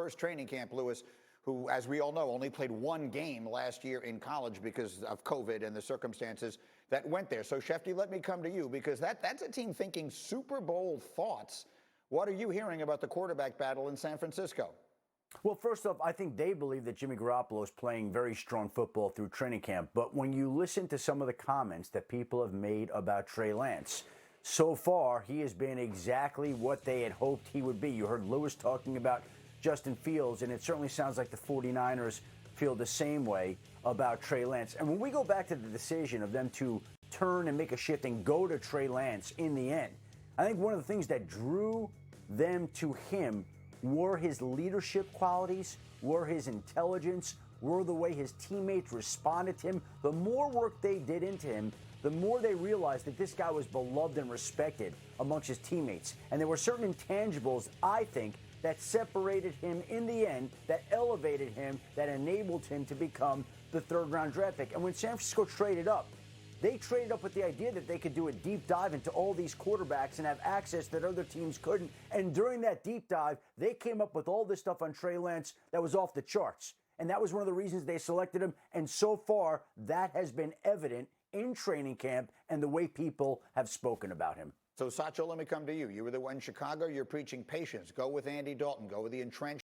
first training camp, Lewis, who, as we all know, only played one game last year in college because of COVID and the circumstances that went there. So, Shefty, let me come to you, because that's a team thinking Super Bowl thoughts. What are you hearing about the quarterback battle in San Francisco? Well, first off, I think they believe that Jimmy Garappolo is playing very strong football through training camp. But when you listen to some of the comments that people have made about Trey Lance, so far he has been exactly what they had hoped he would be. You heard Lewis talking about Justin Fields, and it certainly sounds like the 49ers feel the same way about Trey Lance. And when we go back to the decision of them to turn and make a shift and go to Trey Lance in the end, I think one of the things that drew them to him were his leadership qualities, were his intelligence, were the way his teammates responded to him. The more work they did into him, the more they realized that this guy was beloved and respected amongst his teammates. And there were certain intangibles, I think, that separated him in the end, that elevated him, that enabled him to become the third-round draft pick. And when San Francisco traded up, they traded up with the idea that they could do a deep dive into all these quarterbacks and have access that other teams couldn't. And during that deep dive, they came up with all this stuff on Trey Lance that was off the charts. And that was one of the reasons they selected him. And so far, that has been evident in training camp and the way people have spoken about him. So, Satchel, let me come to you. You were the one in Chicago. You're preaching patience. Go with Andy Dalton. Go with the entrenched